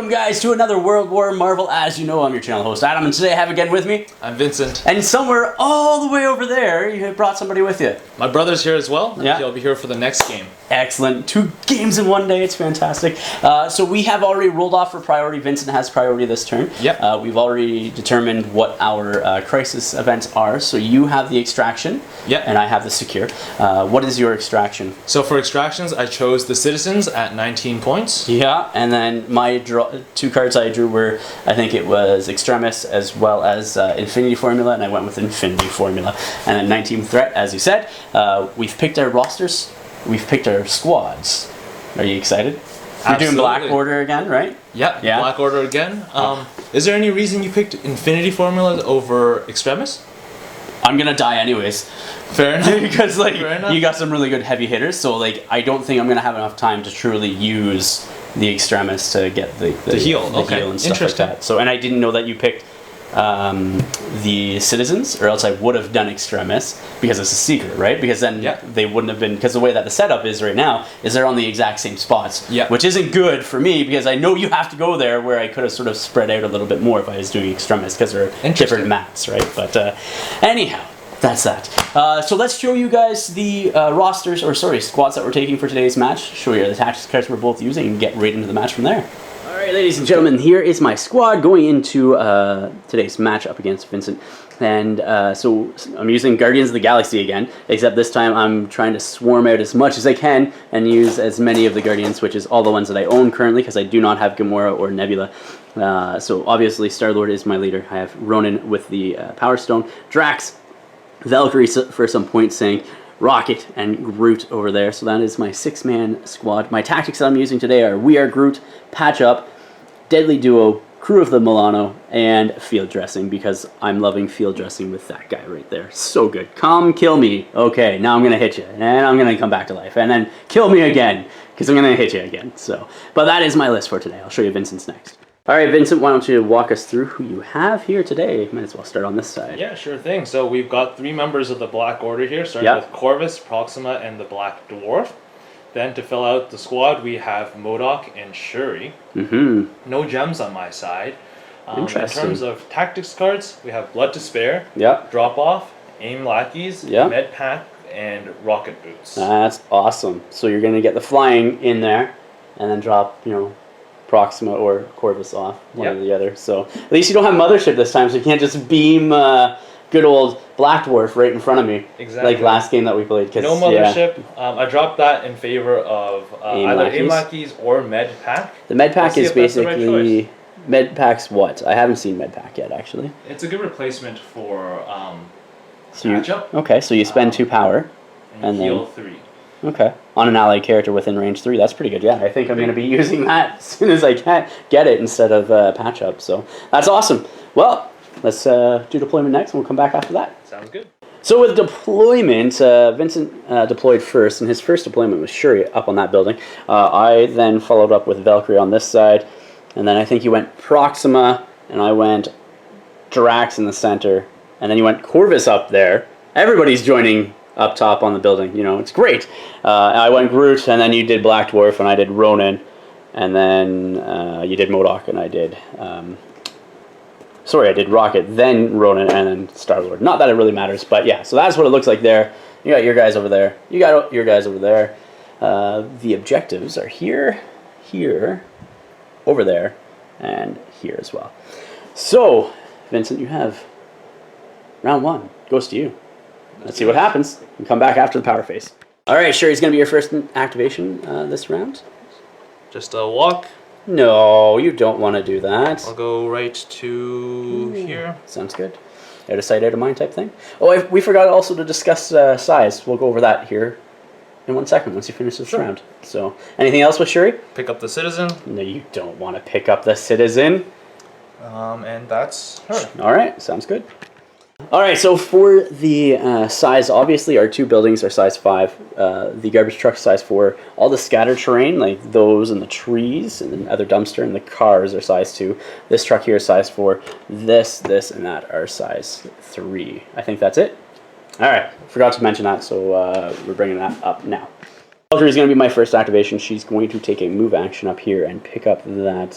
Welcome guys to another World War Marvel. As you know, I'm your channel host Adam, and today I have again with me... I'm Vincent. And somewhere all the way over there, you have brought somebody with you. My brother's here as well. Yeah. He'll be here for the next game. Excellent. 2 games in one day. It's fantastic. So we have already rolled off for priority. Vincent has priority this turn. Yep. We've already determined what our crisis events are. So you have the extraction. Yep. And I have the secure. What is your extraction? So for extractions, I chose the citizens at 19 points. Yeah, and then my 2 cards I drew were, I think it was Extremis as well as Infinity Formula, and I went with Infinity Formula. And then 19 threat, as you said. We've picked our rosters. We've picked our squads. Are you excited? We're doing Black Order again, right? Yep, yeah. Black Order again. Is there any reason you picked Infinity Formula over Extremis? I'm gonna die anyways. Fair enough. Because you got some really good heavy hitters, so I don't think I'm gonna have enough time to truly use the Extremis to get the heal. Heal and stuff like that. So, and I didn't know that you picked the citizens, or else I would have done Extremis because it's a secret, right? Because then they wouldn't have been, because the way that the setup is right now is they're on the exact same spots, which isn't good for me because I know you have to go there, where I could have sort of spread out a little bit more if I was doing Extremis because they're different mats, right? But anyhow, that's that. So let's show you guys the rosters, or sorry, squads that we're taking for today's match. Show you the tactics cards we're both using and get right into the match from there. Alright, ladies and gentlemen, here is my squad going into today's match up against Vincent. And so I'm using Guardians of the Galaxy again, except this time I'm trying to swarm out as much as I can and use as many of the Guardians, which is all the ones that I own currently, because I do not have Gamora or Nebula. So obviously Star-Lord is my leader. I have Ronan with the Power Stone, Drax, Valkyrie for some point sync, Rocket, and Groot over there. So that is my 6-man squad. My tactics that I'm using today are We Are Groot, Patch Up, Deadly Duo, Crew of the Milano, and Field Dressing, because I'm loving field dressing with that guy right there. So good. Come kill me. Okay, now I'm going to hit you, and I'm going to come back to life, and then kill me again, because I'm going to hit you again. So, but that is my list for today. I'll show you Vincent's next. All right, Vincent, why don't you walk us through who you have here today? Might as well start on this side. Yeah, sure thing. So we've got 3 members of the Black Order here, starting with Corvus, Proxima, and the Black Dwarf. Then to fill out the squad, we have MODOK and Shuri. No gems on my side. Interesting. In terms of tactics cards, we have Blood to Spare, Drop Off, Aim Lackeys, Med Pack, and Rocket Boots. That's awesome. So you're going to get the flying in there, and then drop, Proxima or Corvus off, one or the other. So at least you don't have Mothership this time, so you can't just beam good old Black Dwarf right in front of me. Exactly. Like last game that we played. No Mothership. I dropped that in favor of either Aim Lackeys or Med Pack. The Med Pack is basically... Med Pack's what? I haven't seen Med Pack yet, actually. It's a good replacement for Patch Up. Okay, so you spend 2 power. And heal 3. Okay. On an allied character within range 3. That's pretty good. Yeah, I think I'm going to be using that as soon as I can get it instead of Patch Up. So that's awesome. Well, let's do deployment next, and we'll come back after that. Sounds good. So with deployment, Vincent deployed first, and his first deployment was Shuri up on that building. I then followed up with Valkyrie on this side, and then I think you went Proxima, and I went Drax in the center, and then you went Corvus up there. Everybody's joining up top on the building, it's great. I went Groot, and then you did Black Dwarf, and I did Ronan, and then you did MODOK, and I did... I did Rocket, then Ronan, and then Star-Lord. Not that it really matters, but yeah, so that's what it looks like there. You got your guys over there. You got your guys over there. The objectives are here, here, over there, and here as well. So, Vincent, you have round 1. Goes to you. Let's see what happens. And come back after the power phase. All right, Shuri's going to be your first activation this round. Just a walk. No, you don't want to do that. I'll go right to here. Sounds good. Out of sight, out of mind type thing. Oh, we forgot also to discuss size. We'll go over that here in 1 second once you finish this round. So, anything else with Shuri? Pick up the citizen. No, you don't want to pick up the citizen. And that's her. All right, sounds good. All right, so for the size, obviously our 2 buildings are size 5. The garbage truck size 4. All the scattered terrain, like those and the trees and the other dumpster and the cars, are size 2. This truck here is size 4. This, and that are size 3. I think that's it. All right, forgot to mention that, so we're bringing that up now. Valkyrie is going to be my first activation. She's going to take a move action up here and pick up that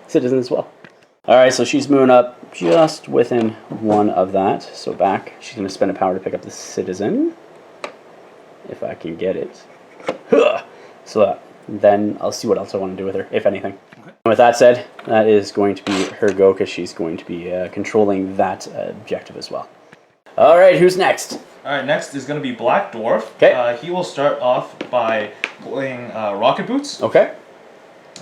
citizen as well. Alright, so she's moving up just within one of that. So back. She's going to spend a power to pick up the citizen. If I can get it. So then I'll see what else I want to do with her, if anything. Okay. With that said, that is going to be her go because she's going to be controlling that objective as well. Alright, who's next? Alright, next is going to be Black Dwarf. Okay. He will start off by playing Rocket Boots. Okay.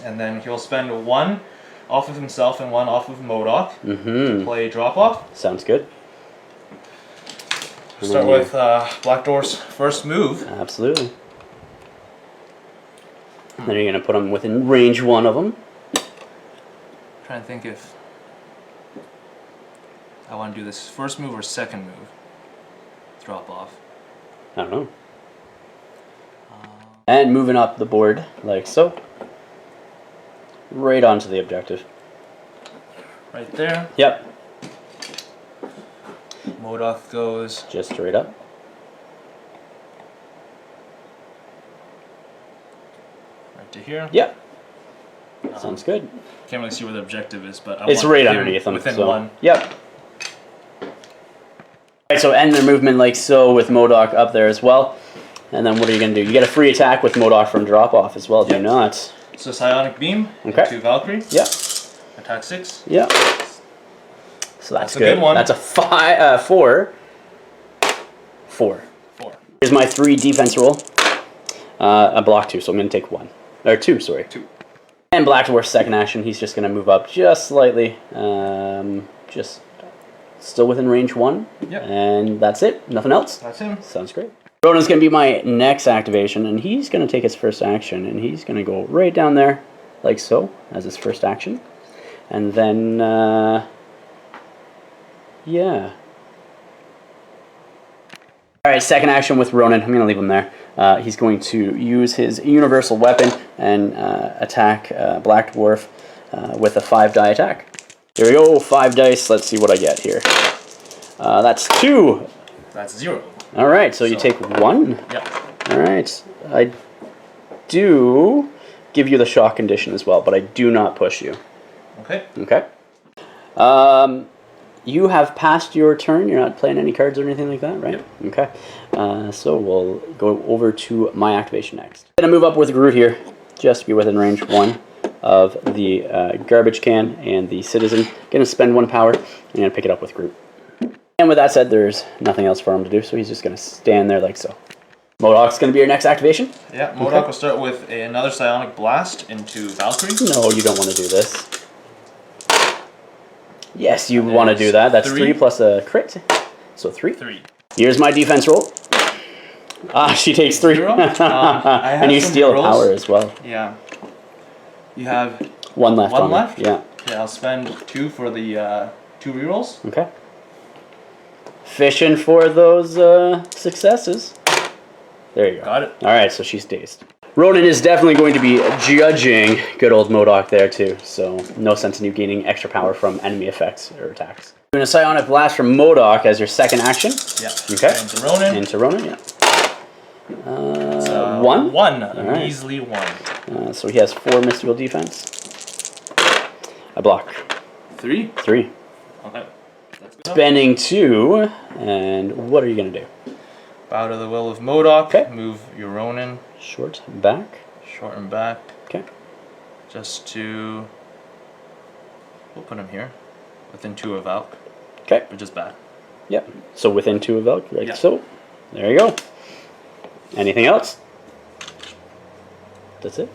And then he'll spend one off of himself and one off of MODOK to play Drop Off. Sounds good. Start with Black Dwarf's first move. Absolutely. Then you're going to put them within range one of them. Trying to think if I want to do this first move or second move. Drop off. I don't know. And moving up the board like so. Right onto the objective. Right there. Yep. MODOK goes just straight up. Right to here. Yep. Sounds good. Can't really see where the objective is, but it's right underneath them. Within one. Yep. Alright, so end their movement like so with MODOK up there as well. And then what are you going to do? You get a free attack with MODOK from drop off as well, do you not? So Psionic Beam into Valkyrie. Yep. Attack 6. Yep. So that's a good one. That's a 4. 4. Here's my 3 defense roll. A block 2, so I'm going to take 1. Or 2, sorry. 2. And Black Dwarf's second action, he's just going to move up just slightly. Just still within range 1. Yep. And that's it. Nothing else? That's him. Sounds great. Ronin's going to be my next activation, and he's going to take his first action, and he's going to go right down there, like so, as his first action. And then, yeah. Alright, second action with Ronin. I'm going to leave him there. He's going to use his universal weapon and attack Black Dwarf with a 5-die attack. Here we go, 5 dice. Let's see what I get here. That's 2. That's 0. Alright, so you take 1? Yep. Alright. I do give you the shock condition as well, but I do not push you. Okay. Okay. You have passed your turn. You're not playing any cards or anything like that, right? Yep. Okay. So we'll go over to my activation next. I'm going to move up with Groot here, just to be within range 1 of the garbage can and the citizen. Going to spend 1 power. I'm going to pick it up with Groot. And with that said, there's nothing else for him to do, so he's just going to stand there like so. MODOK's going to be your next activation? Yeah, MODOK will start with another Psionic Blast into Valkyrie. No, you don't want to do this. Yes, you want to do that. That's 3 plus a crit. So 3. 3. Here's my defense roll. Ah, she takes 3. And you steal a power as well. Yeah. You have 1 left. 1 left? Yeah. Okay, I'll spend 2 for the 2 rerolls. Okay. Fishing for those successes. There you go. Got it. Alright, so she's dazed. Ronin is definitely going to be judging good old MODOK there too, so no sense in you gaining extra power from enemy effects or attacks. Doing a Psionic Blast from MODOK as your second action. Yeah. Okay. Into Ronin. Into Ronin, yeah. 1? 1. All a right. measly 1. So he has 4 mystical defense. I block. 3? 3. Okay. Spending 2, and what are you going to do? Bow to the will of MODOK. Okay. Move your Ronin. Short back. Shorten back. Okay. Just to... We'll put him here. Within 2 of Valk. Okay. But just back. Yep. So within 2 of Valk, right? Yeah. So, there you go. Anything else? That's it.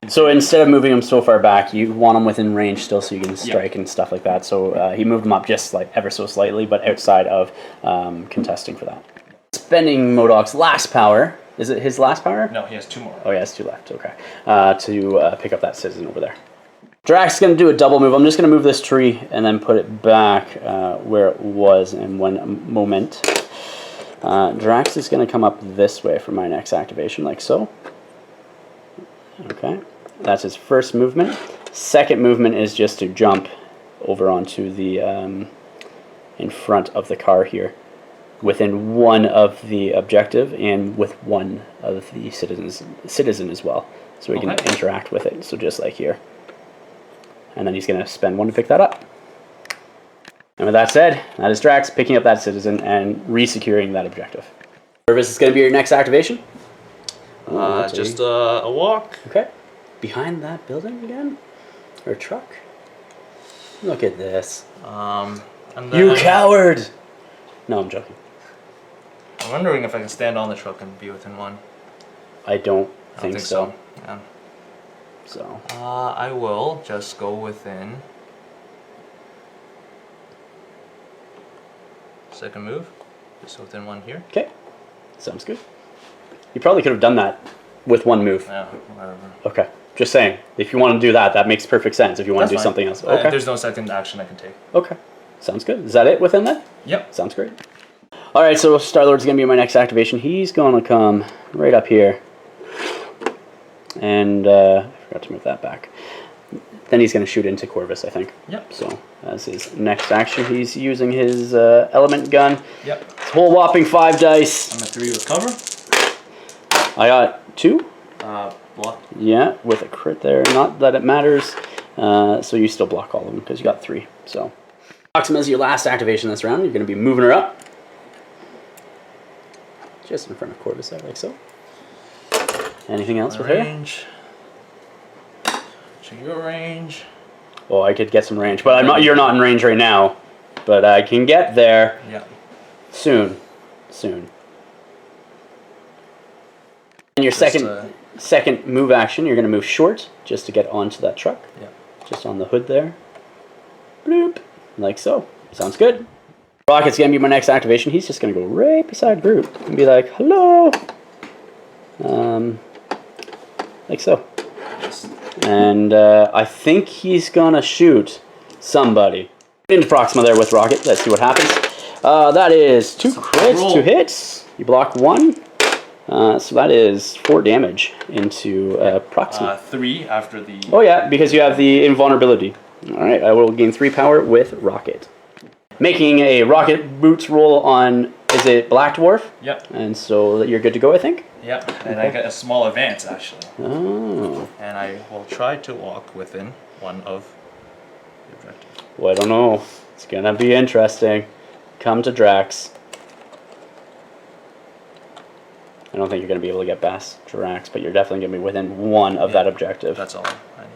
So instead of moving him so far back, you want him within range still so you can strike and stuff like that. So he moved him up just like ever so slightly, but outside of contesting for that. Spending MODOK's last power. Is it his last power? No, he has 2 more. Oh, he has 2 left. Okay. To pick up that citizen over there. Drax is going to do a double move. I'm just going to move this tree and then put it back where it was in one moment. Drax is going to come up this way for my next activation, like so. Okay. That's his first movement. Second movement is just to jump over onto the in front of the car here. within one of the objective and with one of the citizen as well. So we can interact with it. So just like here. And then he's going to spend one to pick that up. And with that said, that is Drax picking up that citizen and re-securing that objective. Corvus is going to be your next activation. Just a walk. Okay. Behind that building again? Or truck? Look at this. And then You coward! No, I'm joking. I'm wondering if I can stand on the truck and be within one. I don't think so. Yeah. So. I will just go within. Second move. Just within one here. Okay. Sounds good. You probably could have done that with one move. Yeah, whatever. Okay. Just saying. If you want to do that, that makes perfect sense. If you want to do something else. Okay. There's no second action I can take. Okay. Sounds good. Is that it within that? Yep. Sounds great. Alright, so Star-Lord's going to be my next activation. He's going to come right up here. And I forgot to move that back. Then he's going to shoot into Corvus, I think. Yep. So as his next action, he's using his element gun. Yep. It's a whole whopping 5 dice. I'm a 3 with cover. I got 2. Block. Yeah, with a crit there. Not that it matters. So you still block all of them because you got 3. So Proxima is your last activation this round. You're going to be moving her up. Just in front of Corvus there, like so. Anything else with range. Check your range. Oh, I could get some range, but I'm not. You're not in range right now, but I can get there. Yeah. Soon. And your second move action, you're going to move short just to get onto that truck. Yeah. Just on the hood there. Bloop. Like so. Sounds good. Rocket's going to be my next activation. He's just going to go right beside Groot and be like, hello. Like so. And I think he's going to shoot somebody. Into Proxima there with Rocket. Let's see what happens. That is 2 crits, 2 hits. You block 1. So that is 4 damage into Proxima. 3 after the... Oh yeah, because you have the invulnerability. Alright, I will gain 3 power with Rocket. Making a Rocket Boots roll on, is it Black Dwarf? Yep. And so you're good to go, I think? Yep, and I get a small advance, actually. Oh. And I will try to walk within one of the objectives. Well, I don't know. It's going to be interesting. Come to Drax. I don't think you're going to be able to get past Drax, but you're definitely going to be within one of that objective. That's all I need.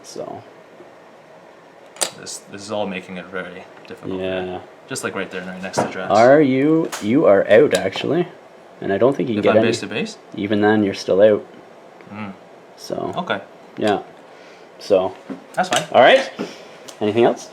So... This is all making it very difficult. Yeah. Just like right there, right next to Drax. You are out, actually. And I don't think you can get any. Base to base? Even then, you're still out. Mm. So. Okay. Yeah. So. That's fine. All right. Anything else?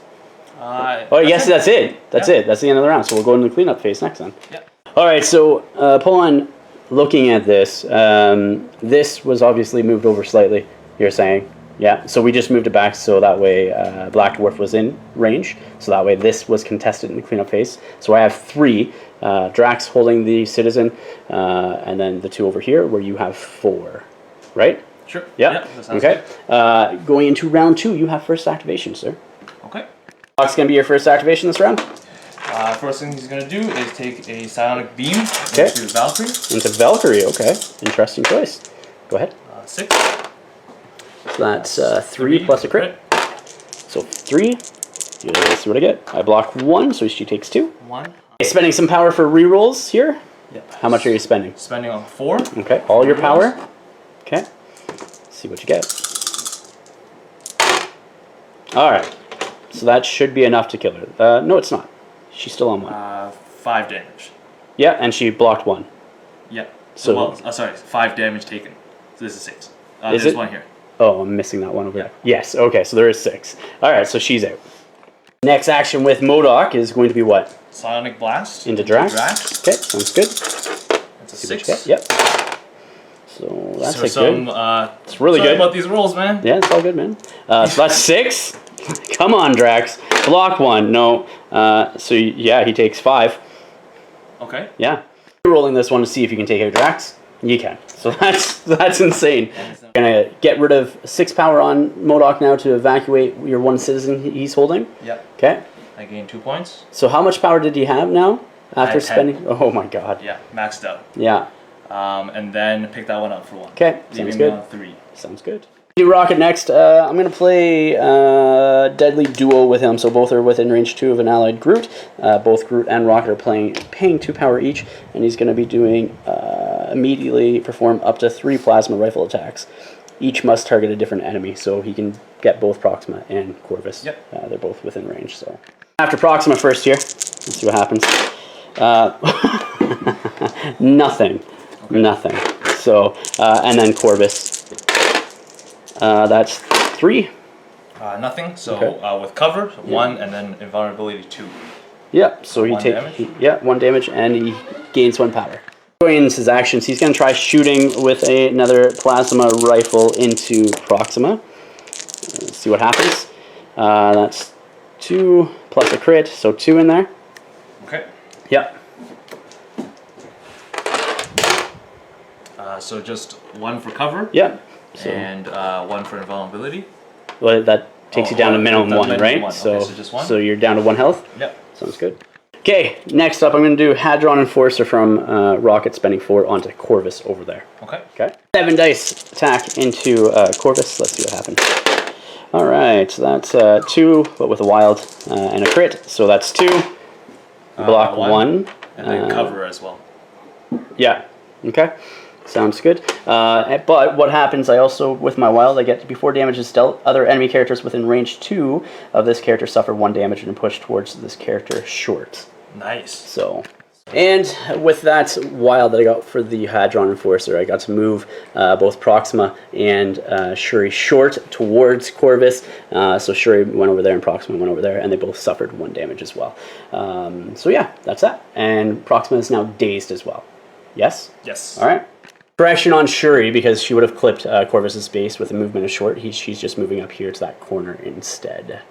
Yes, that's it. That's it. That's the end of the round. So we'll go into the cleanup phase next then. Yeah. All right. So, Paul, looking at this, this was obviously moved over slightly. You're saying. Yeah, so we just moved it back so that way Black Dwarf was in range. So that way this was contested in the cleanup phase. So I have 3. Drax holding the citizen, and then the 2 over here where you have 4. Right? Sure. Yep. Yeah, okay. Going into round 2, you have first activation, sir. Okay. What's going to be your first activation this round? First thing he's going to do is take a psionic beam into Valkyrie. Into Valkyrie, okay. Interesting choice. Go ahead. 6. So that's 3 plus a crit. So 3. Let's see what I get. I block 1, so she takes 2. 1. Okay, spending some power for rerolls here. Yep. How much are you spending? Spending on 4. Okay, all your power. Okay. Let's see what you get. Alright. So that should be enough to kill her. No, it's not. She's still on 1. 5 damage. Yeah, and she blocked 1. Yep. So, sorry, 5 damage taken. So this is 6. Is there's it? 1 here. Oh, I'm missing that one over there. Yes, okay, so there is 6. Alright, so she's out. Next action with MODOK is going to be what? Psionic Blast. Into Drax. Drax. Okay, sounds good. That's a 6. Yep. So that's good. It's really good. About these rolls, man. Yeah, it's all good, man. So that's 6. Come on, Drax. Block 1. No. So yeah, he takes 5. Okay. Yeah. You're rolling this one to see if you can take out Drax. You can. So that's insane. Gonna get rid of 6 power on MODOK now to evacuate your 1 citizen he's holding. Yep. Okay. I gain 2 points. So how much power did he have now? After spending... Oh my god. Yeah, maxed out. Yeah. And then pick that one up for 1. Okay, leaving sounds me good. on 3. Sounds good. Do Rocket next. I'm going to play Deadly Duo with him, so both are within range 2 of an allied Groot. Both Groot and Rocket are paying 2 power each, and he's going to be doing immediately perform up to 3 plasma rifle attacks. Each must target a different enemy, so he can get both Proxima and Corvus. Yep. They're both within range. So after Proxima first here, let's see what happens. Nothing. Okay. Nothing. So, and then Corvus. That's 3. Nothing. So with cover, 1, and then invulnerability 2. Yeah. So he takes 1 damage, and he gains 1 power. Going into his actions, he's going to try shooting with another plasma rifle into Proxima. Let's see what happens. That's 2 plus a crit, so 2 in there. Okay. Yep. So just 1 for cover. Yep. So, and 1 for invulnerability. Well, that takes you down to minimum 1, right? 1. So, okay, so just 1. So you're down to 1 health. Yep. Sounds good. Okay, next up I'm going to do Hadron Enforcer from Rocket, spending 4 onto Corvus over there. Okay. Okay. 7 dice attack into Corvus. Let's see what happens. All right, so that's 2, but with a wild and a crit. So that's 2. Block 1. And then cover as well. Yeah. Okay. Sounds good. But what happens, I also, with my wild, I get before damage is dealt, other enemy characters within range 2 of this character suffer 1 damage and push towards this character short. Nice. So, and with that wild that I got for the Hadron Enforcer, I got to move both Proxima and Shuri short towards Corvus. So Shuri went over there and Proxima went over there, and they both suffered 1 damage as well. So yeah, that's that. And Proxima is now dazed as well. Yes? Yes. All right. Correction on Shuri, because she would have clipped Corvus's base with a movement of short. She's just moving up here to that corner instead.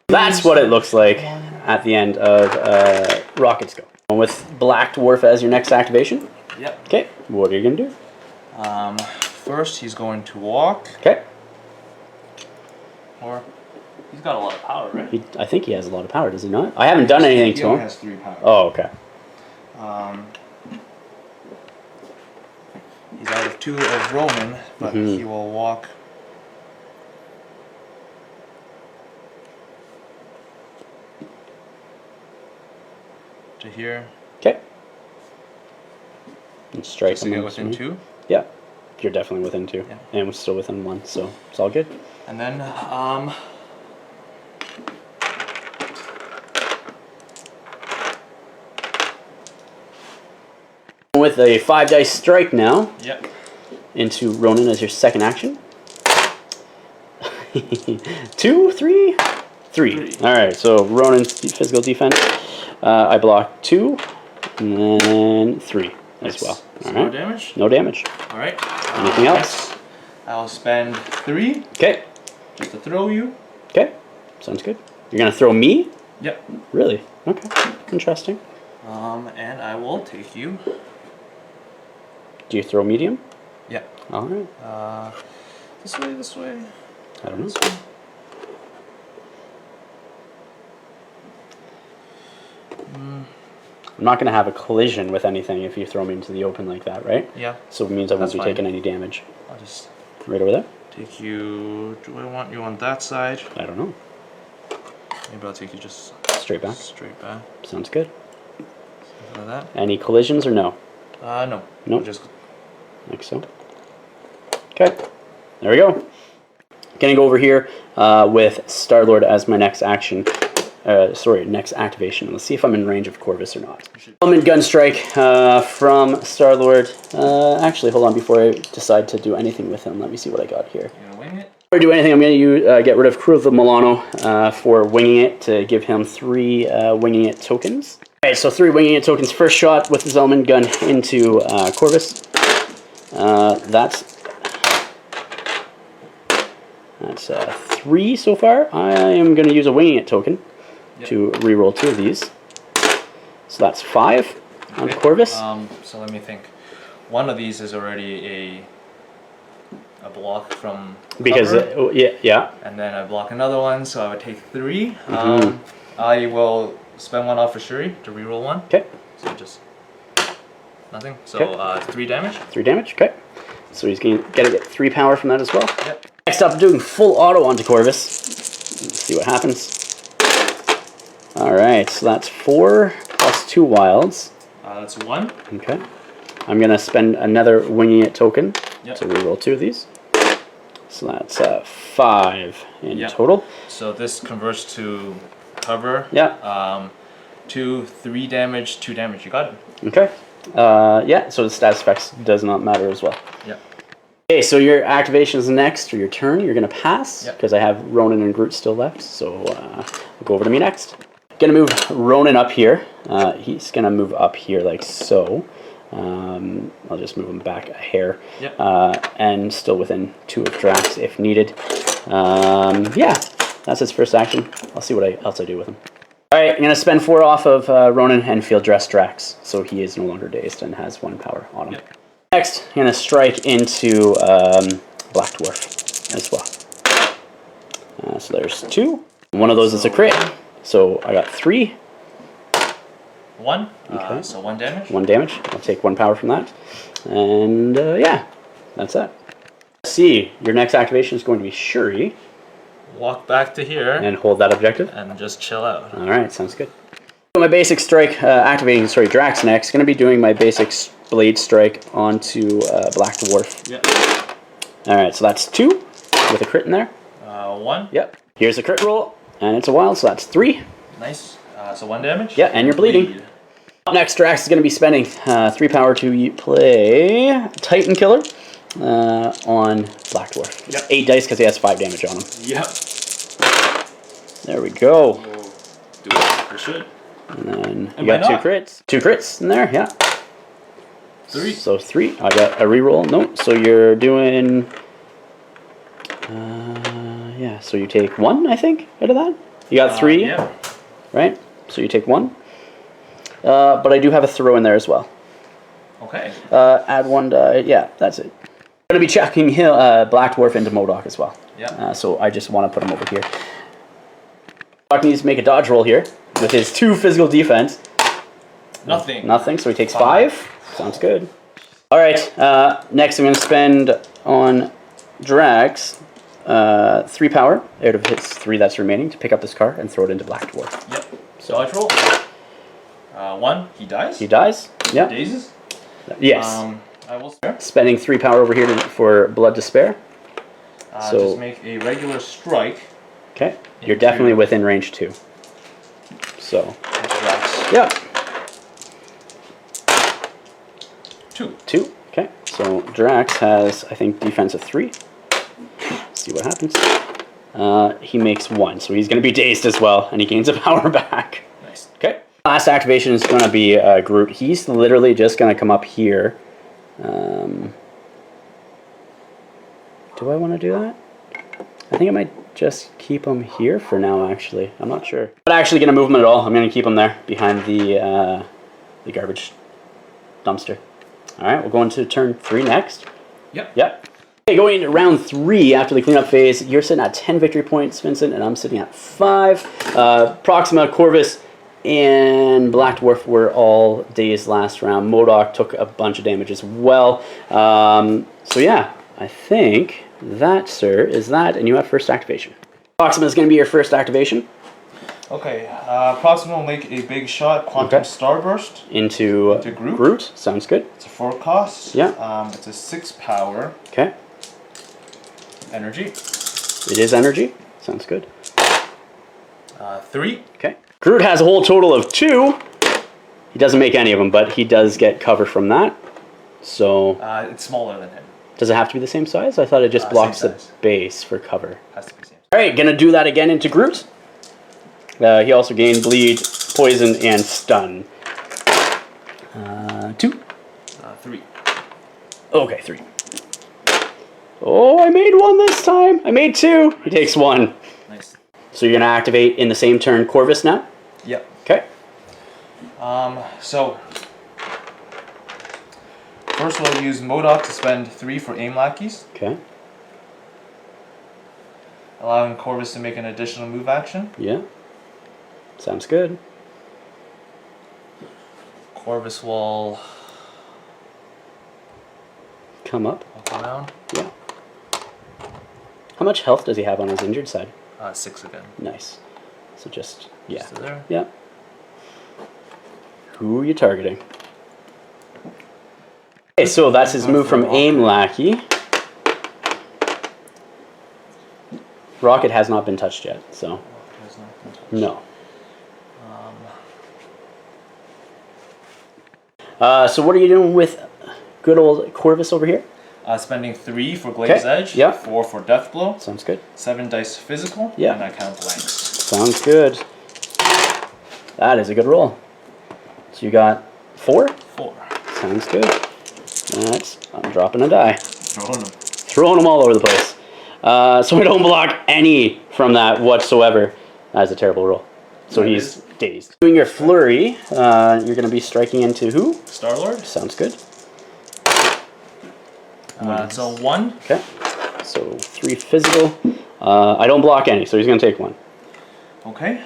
That's what it looks like at the end of Rocket's go. With Black Dwarf as your next activation. Yep. Okay, what are you going to do? First he's going to walk. Okay. Or he's got a lot of power, right? I think he has a lot of power, does he not? I haven't done anything to him. He has 3 power. Oh, okay. He's out of 2 of Roman, but he will walk. To here. Okay. And strike Just to get within 2? Yeah. You're definitely within 2. Yeah. And we're still within 1, so it's all good. And then, with a 5 dice strike now. Yep. Into Ronan as your second action. 2, 3? 3. Alright, so Ronan's physical defense. I block 2, and then 3 as well. So All right. no damage? No damage. Alright. Anything else? I'll spend 3. Okay. Just to throw you. Okay. Sounds good. You're going to throw me? Yep. Really? Okay. Interesting. And I will take you. Do you throw medium? Yeah. Alright. This way. I don't know. This way. I'm not going to have a collision with anything if you throw me into the open like that, right? Yeah. So it means I won't That's be fine. taking any damage. I'll just Right over there? take you. Do I want you on that side? I don't know. Maybe I'll take you just Straight back? straight back. Sounds good. Something like that. Any collisions or no? No. No? I'll just. Like so. Okay. There we go. Gonna go over here with Star-Lord as my next action. Next activation. Let's see if I'm in range of Corvus or not. Element Gun Strike from Star-Lord. Actually, hold on before I decide to do anything with him. Let me see what I got here. You gonna wing it? Before I do anything, I'm going to get rid of Crew of the Milano for winging it to give him 3 winging it tokens. Okay, so 3 winging it tokens. First shot with his element gun into Corvus. That's 3 so far. I am going to use a winging it token to reroll 2 of these. So that's 5 on Corvus. So let me think. One of these is already a block from cover, yeah. and then I block another one, so I would take 3. I will spend 1 off for Shuri to reroll 1. Okay. So just nothing. So 3 damage. 3 damage. Okay. So he's going to get 3 power from that as well. Yep. Next up, doing full auto onto Corvus. Let's see what happens. All right, so that's 4 plus 2 wilds. That's 1. Okay. I'm going to spend another winging it token. Yep. So we roll 2 of these. So that's 5 in total. So this converts to cover. Yeah. 2, 3 damage, 2 damage. You got it. Okay. Yeah, so the status effects does not matter as well. Yeah. Okay, so your activation is next, or your turn. You're going to pass, because I have Ronan and Groot still left. So we'll go over to me next. Going to move Ronan up here. He's going to move up here like so. I'll just move him back a hair. Yep. And still within 2 of Drax if needed. Yeah, that's his first action. I'll see what else I do with him. Alright, I'm going to spend 4 off of Ronan and field dress Drax, so he is no longer dazed and has 1 power on him. Yep. Next, I'm going to strike into Black Dwarf as well. So there's 2. One of those is a crit, so I got 3. 1. Okay. So 1 damage. 1 damage. I'll take 1 power from that. And yeah, that's that. Let's see, your next activation is going to be Shuri. Walk back to here. And hold that objective. And just chill out. Alright, sounds good. My basic strike, activating, Drax next. Going to be doing my basic blade strike onto Black Dwarf. Yep. Alright, so that's 2 with a crit in there. 1. Yep. Here's a crit roll, and it's a wild, so that's 3. Nice. So 1 damage. Yeah, and you're bleeding. Up next, Drax is going to be spending 3 power to play Titan Killer on Black Dwarf. Yep. 8 dice because he has 5 damage on him. Yep. There we go. We'll do it for sure. And then you got 2 crits. 2 crits in there, yeah. 3. So 3. I got a reroll. No, so you're doing... yeah, so you take 1, I think, out of that. You got 3, yeah. Right? So you take 1. But I do have a throw in there as well. Okay. Add 1 die. Yeah, that's it. I'm going to be checking Black Dwarf into MODOK as well. Yeah. So I just want to put him over here. MODOK needs to make a dodge roll here with his 2 physical defense. Nothing. Nothing, so he takes 5. Sounds good. Alright, next I'm going to spend on Drax 3 power out of his 3 that's remaining to pick up this card and throw it into Black Dwarf. Yep. So dodge roll. 1, he dies. He dies. Yeah. Dazes. Yes. I will spare. Spending 3 power over here for Blood to spare. So just make a regular strike. Okay. You're definitely within range 2. So. Drax. Yeah. 2. 2. Okay. So Drax has, I think, defense of 3. Let's see what happens. He makes 1, so he's going to be dazed as well, and he gains a power back. Nice. Okay. Last activation is going to be Groot. He's literally just going to come up here. Do I want to do that? I think I might just keep him here for now, actually. I'm not sure. I'm not actually going to move him at all. I'm going to keep him there behind the garbage dumpster. All right, we'll go into turn 3 next. Yep. Yep. Okay, going into round 3 after the cleanup phase, you're sitting at 10 victory points, Vincent, and I'm sitting at 5. Proxima, Corvus, and Black Dwarf were all dazed last round. MODOK took a bunch of damage as well. So yeah, I think that, sir, is that, and you have first activation. Proxima is going to be your first activation. Okay, Proxima will make a big shot, Quantum Starburst. Into Groot. Sounds good. It's a 4 cost. Yeah. It's a 6 power. Okay. Energy. It is energy. Sounds good. 3. Okay. Groot has a whole total of 2. He doesn't make any of them, but he does get cover from that. So. It's smaller than him. Does it have to be the same size? I thought it just blocks the base for cover. Has to be same. All right, gonna do that again into Groot. He also gained bleed, poison, and stun. 2. 3. Okay, 3. Oh, I made 1 this time. I made 2. He takes 1. Nice. So you're gonna activate in the same turn Corvus now? Yep. Okay. So first we'll use MODOK to spend 3 for aim lackeys. Okay. Allowing Corvus to make an additional move action. Yeah. Sounds good. Corvus will come up. Walk around. Yeah. How much health does he have on his injured side? 6 again. Nice. So just, yeah. Just there. Yeah. Who are you targeting? Okay, so that's his move from Aim Lackey. Rocket has not been touched yet, so. No. So what are you doing with good old Corvus over here? Spending 3 for Glaive's Edge, yeah. 4 for Death Blow. Sounds good. 7 dice physical, yeah. and I count blanks. Sounds good. That is a good roll. So you got 4? 4. Sounds good. I'm dropping a die. Throwing them. Throwing them all over the place. So we don't block any from that whatsoever. That is a terrible roll. So he's dazed. Doing your flurry, you're going to be striking into who? Star-Lord. Sounds good. So 1. Okay. So 3 physical. I don't block any, so he's going to take 1. Okay.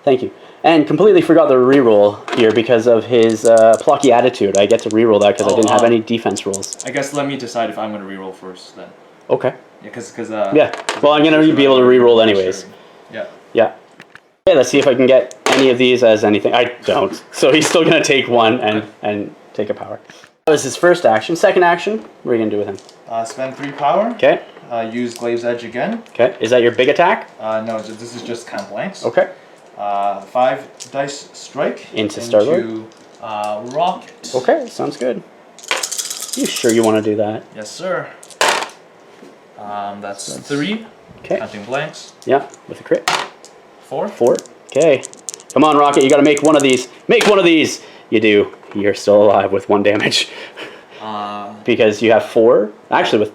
Thank you. And completely forgot the reroll here because of his plucky attitude. I get to reroll that because I didn't have any defense rolls. I guess let me decide if I'm going to reroll first then. Okay. Yeah, because yeah. Well, I'm going to be able to reroll anyways. Sure. Yeah. Yeah. Okay, let's see if I can get any of these as anything. I don't. So he's still going to take 1 and take a power. That was his first action. Second action, what are you going to do with him? Spend 3 power. Okay. Use Glaive's Edge again. Okay. Is that your big attack? No, this is just count blanks. Okay. 5 dice strike. Into Star-Lord? Rocket. Okay, sounds good. You sure you want to do that? Yes, sir. That's 3. Okay. Counting blanks. Yeah, with a crit. 4. 4. Okay. Come on, Rocket, you got to make one of these. Make one of these! You do. You're still alive with 1 damage. Because you have 4. Actually, with...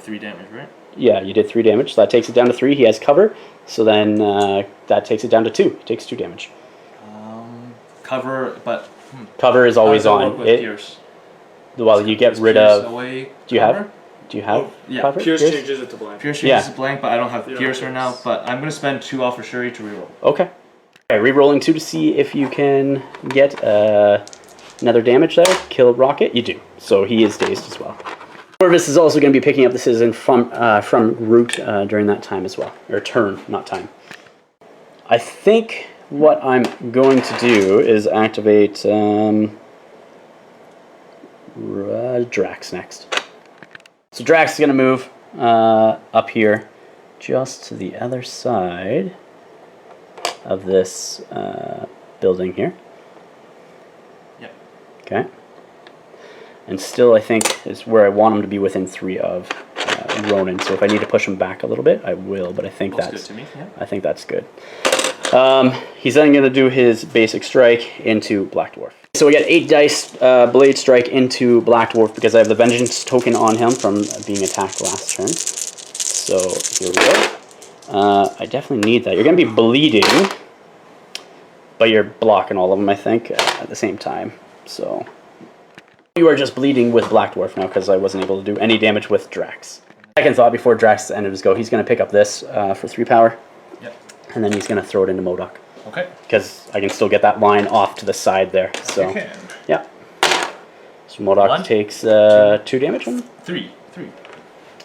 3 damage, right? Yeah, you did 3 damage. So that takes it down to 3. He has cover. So then that takes it down to 2. He takes 2 damage. Cover, but... Cover is always on. Pierce? Well, you get rid of... Do you have cover? Pierce changes it to blank. Pierce changes it to blank, but I don't have Pierce right now. But I'm going to spend 2 off for Shuri to reroll. Okay. Okay, re-rolling 2 to see if you can get another damage there. Kill Rocket. You do. So he is dazed as well. Corvus is also going to be picking up the citizen from Root during that time as well. Or turn, not time. I think what I'm going to do is activate Drax next. So Drax is going to move up here just to the other side of this building here. Yep. Okay. And still, I think, is where I want him to be within 3 of Ronan. So if I need to push him back a little bit, I will. But I think that's good to me. Yeah. I think that's good. He's then going to do his basic strike into Black Dwarf. So we got 8 dice blade strike into Black Dwarf because I have the vengeance token on him from being attacked last turn. So here we go. I definitely need that. You're going to be bleeding, but you're blocking all of them, I think, at the same time. So you are just bleeding with Black Dwarf now because I wasn't able to do any damage with Drax. Second thought before Drax ended his go, he's going to pick up this for 3 power. Yep. And then he's going to throw it into MODOK. Okay. Because I can still get that line off to the side there. So, yeah. So MODOK takes 2 damage? 3.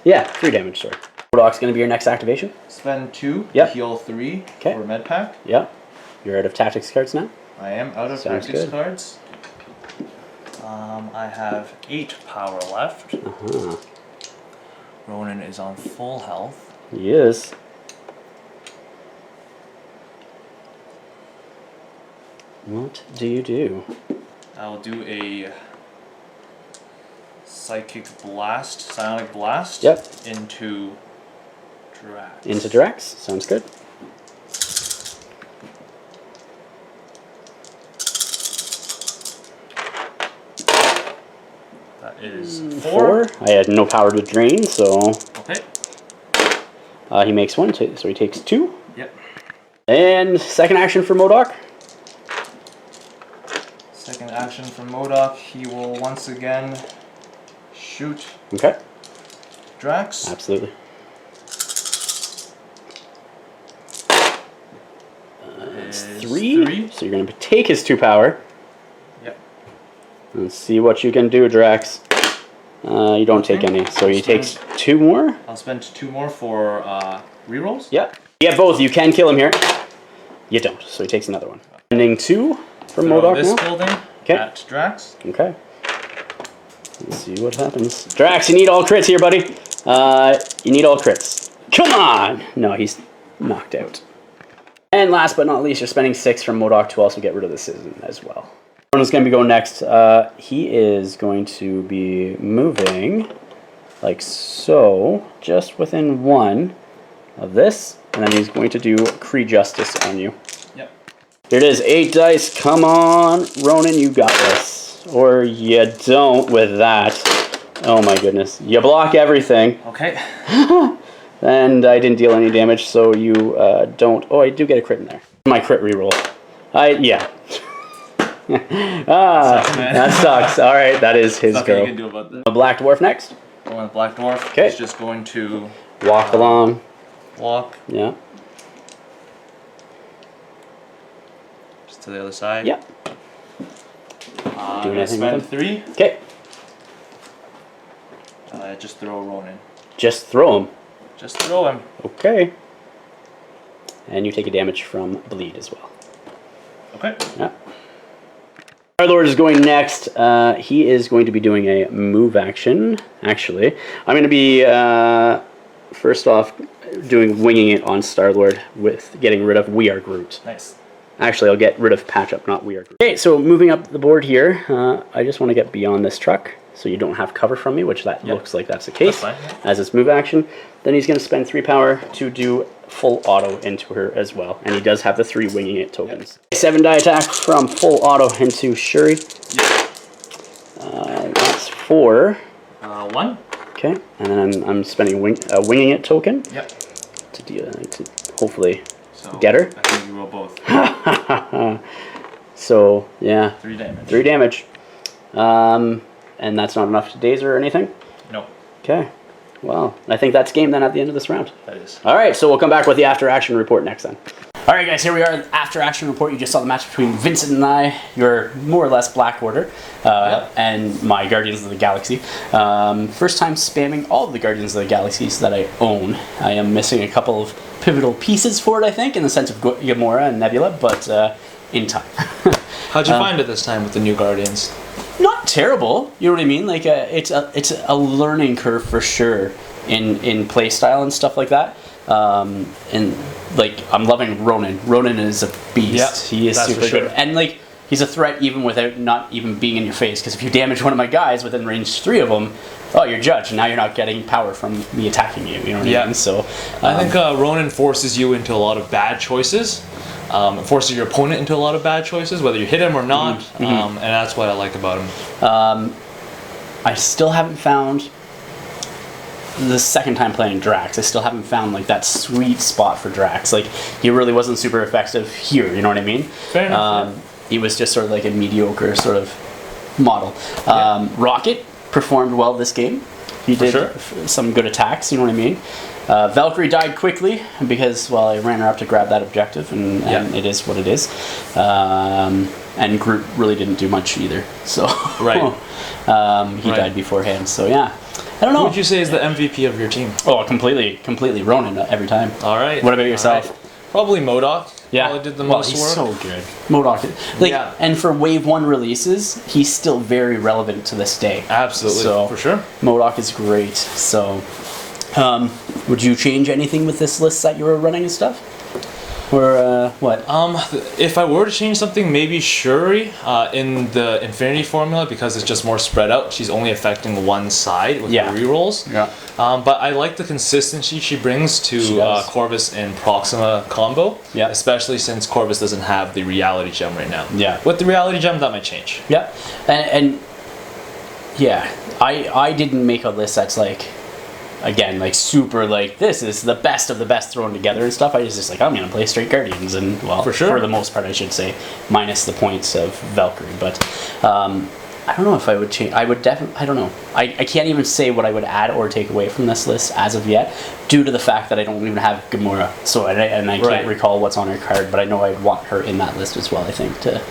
Yeah, 3 damage, sorry. MODOK's going to be your next activation. Spend 2 to heal 3 for med pack. Yeah. You're out of tactics cards now? I am out of tactics cards. I have 8 power left. Ronan is on full health. He is. What do you do? I'll do a psionic blast. Yep. Into Drax. Into Drax. Sounds good. That is 4. I had no power to drain, so... Okay. He makes 1, so he takes 2. Yep. And second action for MODOK. Second action from MODOK, he will once again shoot Drax. Absolutely. It's 3. So you're going to take his 2 power. Let's see what you can do, Drax. You don't take any, so he takes 2 more. I'll spend 2 more for rerolls. Yeah. You get both. You can kill him here. You don't, so he takes another one. Ending 2 from MODOK this now. building at Drax. Okay. Let's see what happens. Drax, you need all crits here, buddy. You need all crits. Come on! No, he's knocked out. And last but not least, you're spending 6 from MODOK to also get rid of the citizen as well. Ronan's going to be going next. He is going to be moving like so, just within 1 of this, and then he's going to do Kree Justice on you. Yep. Here it is, 8 dice. Come on, Ronan, you got this. Or you don't with that. Oh my goodness. You block everything. Okay. And I didn't deal any damage, so you don't... Oh, I do get a crit in there. My crit reroll. Yeah. That sucks. All right, that is his Nothing go. you can do about that. A Black Dwarf next. Going with Black Dwarf. Okay. He's just going to Walk along. walk Yeah. just to the other side. Yeah. I'm Do gonna anything spend with 3. Okay. Just throw Ronan. Just throw him. Just throw him. Okay. And you take a damage from bleed as well. Okay. Yeah. Our Lord is going next. He is going to be doing a move action, actually. I'm going to be, first off, winging it on Star-Lord with getting rid of We Are Groot. Nice. Actually, I'll get rid of Patch Up, not We Are Groot. Okay, so moving up the board here, I just want to get beyond this truck, so you don't have cover from me, which that looks like that's the case, That's fine, yeah. as its move action. Then he's going to spend 3 power to do full auto into her as well, and he does have the 3 winging it tokens. 7 die attack from full auto into Shuri. Yep. That's 4. 1. Okay, and then I'm spending a winging it token. Yep. To hopefully So get her. I think you roll both. So yeah, 3 damage. 3 damage. And that's not enough to daze her or anything? No. Okay. Well, I think that's game then at the end of this round. That is. All right, so we'll come back with the after action report next then. All right, guys, here we are, after action report. You just saw the match between Vincent and I, your more or less Black Order, and my Guardians of the Galaxy. First time spamming all of the Guardians of the Galaxies that I own. I am missing a couple of pivotal pieces for it, I think, in the sense of Gamora and Nebula, but in time. How'd you find it this time with the new Guardians? Not terrible, you know what I mean? Like it's a learning curve for sure in play style and stuff like that. And like I'm loving Ronan. Ronan is a beast. Yep, he is super good, and like he's a threat even without not even being in your face. Because if you damage one of my guys within range 3 of them, oh, you're judged. Now you're not getting power from me attacking you. You know what I mean? So I think Ronan forces you into a lot of bad choices. It forces your opponent into a lot of bad choices, whether you hit him or not, and that's what I like about him. I still haven't found the second time playing Drax. I still haven't found like that sweet spot for Drax. Like he really wasn't super effective here. You know what I mean? Fair enough. He was just sort of like a mediocre sort of model. Rocket performed well this game. He did some good attacks. You know what I mean? Valkyrie died quickly because, well, I ran her up to grab that objective, and it is what it is. And Groot really didn't do much either. So he died beforehand. So yeah, I don't know. Who would you say is the MVP of your team? Oh, completely Ronan every time. All right. What about yourself? Right. Probably MODOK. Yeah, probably did the most he's work. so good. MODOK, and for Wave 1 releases, he's still very relevant to this day. Absolutely, so, for sure. MODOK is great. So, would you change anything with this list that you were running and stuff? Or what? If I were to change something, maybe Shuri in the Infinity Formula, because it's just more spread out. She's only affecting one side with her rerolls. Yeah. But I like the consistency she brings to Corvus and Proxima combo. Yeah. Especially since Corvus doesn't have the reality gem right now. Yeah. With the reality gem, that might change. Yeah. And yeah, I didn't make a list that's like, again, like super like this is the best of the best thrown together and stuff. I was just like, I'm gonna play straight Guardians, and well, for the most part, I should say, minus the points of Valkyrie. But I don't know if I would change. I would definitely. I don't know. I can't even say what I would add or take away from this list as of yet, due to the fact that I don't even have Gamora. So I can't recall what's on her card, but I know I'd want her in that list as well. I think to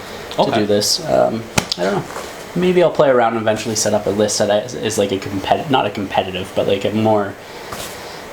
do this. I don't know. maybe I'll play around and eventually set up a list that is like not a competitive, but like a more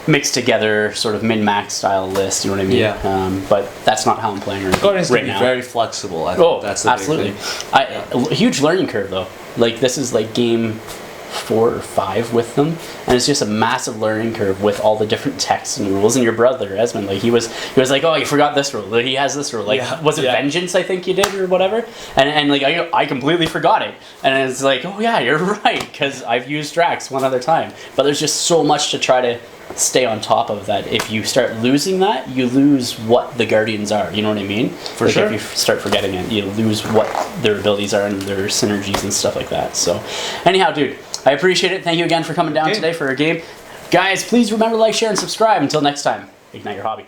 mixed together sort of min-max style list. You know what I mean? Yeah. But that's not how I'm playing Guardians right can be now. very flexible. I think that's the absolutely. big thing. A huge learning curve though. Like this is like game 4 or 5 with them, and it's just a massive learning curve with all the different texts and rules. And your brother Esmond, like he was like, oh, you forgot this rule. Like, he has this rule. Like was it Vengeance? I think you did or whatever. And like I completely forgot it. And it's like, oh yeah, you're right, because I've used Drax one other time. But there's just so much to try to stay on top of that. If you start losing that, you lose what the Guardians are. You know what I mean? For sure. If you start forgetting it, you lose what their abilities are and their synergies and stuff like that. So anyhow, dude, I appreciate it. Thank you again for coming down today for a game. Guys, please remember to like, share, and subscribe. Until next time, ignite your hobby.